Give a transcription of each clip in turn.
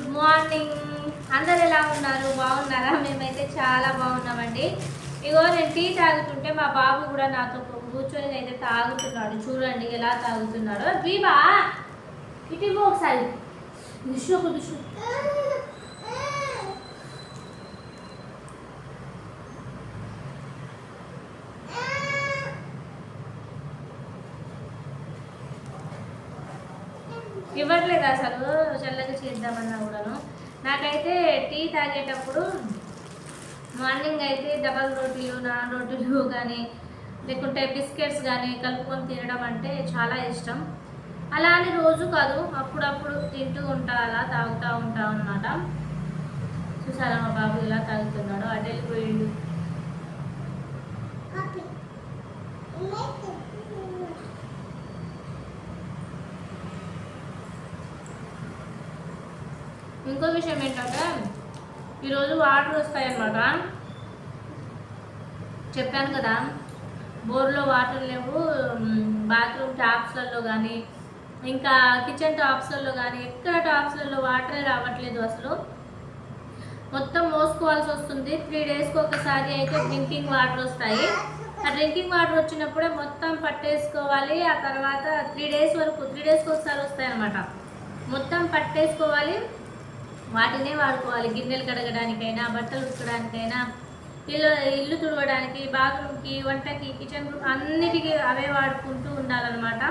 Good morning. అందరు ఎలా ఉన్నారు? బాగున్నారా? మేమైతే చాలా బాగున్నామండి. ఇగో నేను టీ తాగుతుంటే మా బాబు కూడా నాతో కూర్చొని అయితే తాగుతున్నాడు. చూడండి ఎలా తాగుతున్నాడు. బీబా ఇటు ఒకసారి దుష్టు ఇవ్వట్లేదు అసలు. చల్లగా చేద్దామన్నా కూడాను. నాకైతే టీ తాగేటప్పుడు మార్నింగ్ అయితే డబల్ రోటీలు నాన్ రోటీలు కానీ లేకుంటే బిస్కెట్స్ కానీ కలుపుకొని తినడం అంటే చాలా ఇష్టం. అలా అని రోజు కాదు, అప్పుడప్పుడు తింటూ ఉంటా, అలా తాగుతూ ఉంటాం అన్నమాట. చూసారా మా బాబు ఇలా తాగుతున్నాడు. అటు వెళ్ళిపోయిండు. ఇంకో విషయం ఏంటంటే ఈరోజు వాటర్ వస్తాయన్నమాట. చెప్పాను కదా, బోర్లో వాటర్ లేవు. బాత్రూమ్ ట్యాప్స్లలో కానీ ఇంకా కిచెన్ టాప్స్లలో కానీ ఎక్కడ టాప్స్లలో వాటరే రావట్లేదు. అసలు మొత్తం మోసుకోవాల్సి వస్తుంది. 3 డేస్కి ఒకసారి అయితే డ్రింకింగ్ వాటర్ వస్తాయి. ఆ డ్రింకింగ్ వాటర్ వచ్చినప్పుడే మొత్తం పట్టేసుకోవాలి. ఆ తర్వాత 3 డేస్కి ఒకసారి వస్తాయి అన్నమాట. మొత్తం పట్టేసుకోవాలి, వాటినే వాడుకోవాలి. గిన్నెలు కడగడానికైనా, బట్టలు ఉతకడానికైనా, ఇల్లు తుడవడానికి, బాత్రూమ్కి, వంటకి, కిచెన్ రూమ్ అన్నిటికీ అవే వాడుకుంటూ ఉండాలన్నమాట.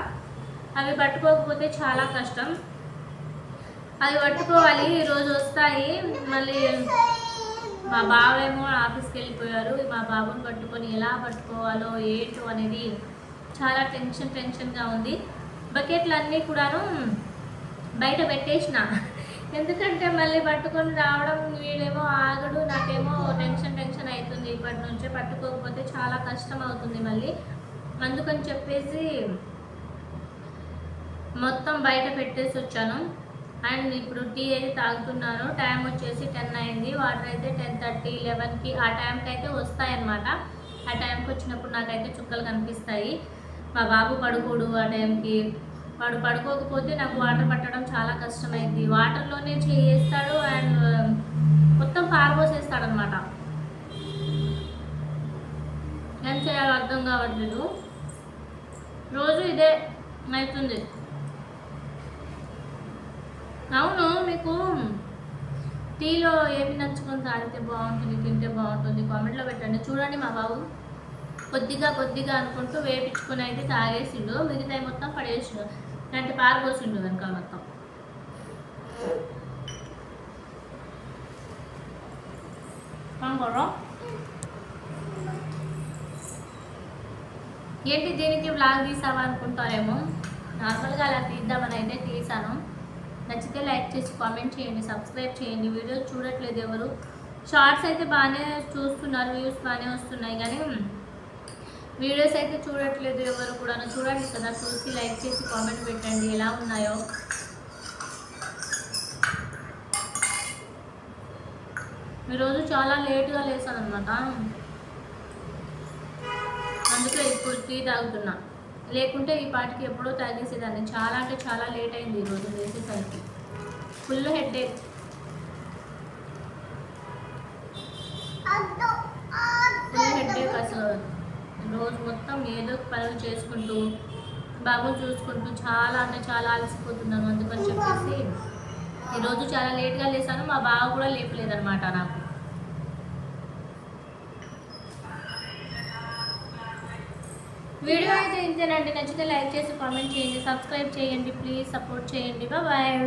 అవి పట్టుకోకపోతే చాలా కష్టం. అవి పట్టుకోవాలి. ఈరోజు వస్తాయి. మళ్ళీ మా బావేమో ఆఫీస్కి వెళ్ళిపోయారు. మా బాబుని పట్టుకొని ఎలా పట్టుకోవాలో ఏంటో అనేది చాలా టెన్షన్గా ఉంది. బకెట్లు అన్నీ కూడాను బయట పెట్టేసిన. ఎందుకంటే మళ్ళీ పట్టుకొని రావడం, వీడేమో ఆగడు, నాకేమో టెన్షన్ అవుతుంది. ఇప్పటి నుంచే పట్టుకోకపోతే చాలా కష్టం అవుతుంది మళ్ళీ. అందుకని చెప్పేసి మొత్తం బయట పెట్టేసి వచ్చాను. అండ్ ఇప్పుడు టీ అయితే తాగుతున్నాను. టైం వచ్చేసి 10 అయింది. వాటర్ అయితే 10:30, 11కి ఆ టైంకి అయితే వస్తాయన్నమాట. ఆ టైంకి వచ్చినప్పుడు నాకైతే చుక్కలు కనిపిస్తాయి. మా బాబు పడుకోడు ఆ టైంకి. వాడు పడుకోకపోతే నాకు వాటర్ పట్టడం చాలా కష్టమైంది. వాటర్లోనే చేస్తాడు అండ్ మొత్తం పారబోసేస్తాడు అనమాట. ఏం చేయాలో అర్థం కావట్లేదు. రోజు ఇదే అవుతుంది. అవును, మీకు టీలో ఏమి నచ్చుకొని తాగితే బాగుంటుంది, తింటే బాగుంటుంది కామెంట్లో పెట్టండి. చూడండి మా బాబు కొద్దిగా అనుకుంటూ వేపించుకొని అయితే తాగేసిండు. మిగతాయి మొత్తం పడేసిండు. ఇలాంటి పారబోసిండు వెనకాల మొత్తం. ఏంటి దీనికి వ్లాగ్ తీసావా అనుకుంటారేమో. నార్మల్గా అలా తీద్దామని అయితే తీసాను. నచ్చితే లైక్ చేసి కామెంట్ చేయండి, సబ్స్క్రైబ్ చేయండి. వీడియోస్ చూడట్లేదు ఎవరు. షార్ట్స్ అయితే బాగానే చూస్తున్నారు, వ్యూస్ బాగానే వస్తున్నాయి, కానీ వీడియోస్ అయితే చూడట్లేదు ఎవరు కూడా. చూడండి కదా, చూసి లైక్ చేసి కామెంట్ పెట్టండి ఎలా ఉన్నాయో. ఈరోజు చాలా లేట్గా లేసాను అనమాట. అందుకే ఇప్పుడు టీ తాగుతున్నా. లేకుంటే ఈ పాటికి ఎప్పుడో తాగేసేదాన్ని. చాలా అంటే చాలా లేట్ అయింది ఈరోజు లేచేసరికి. Full headache. అసలు రోజు మొత్తం ఏదో పనులు చేసుకుంటూ బాబుని చూసుకుంటూ చాలా అంటే చాలా అలసిపోతున్నాను. అందుకని చెప్పేసి ఈరోజు చాలా లేట్గా లేసాను. మా బావ కూడా లేపలేదనమాట నాకు. వీడియో అయితే ఇంతేనండి. నచ్చితే లైక్ చేసి కామెంట్ చేయండి, సబ్స్క్రైబ్ చేయండి, ప్లీజ్ సపోర్ట్ చేయండి. బాయ్.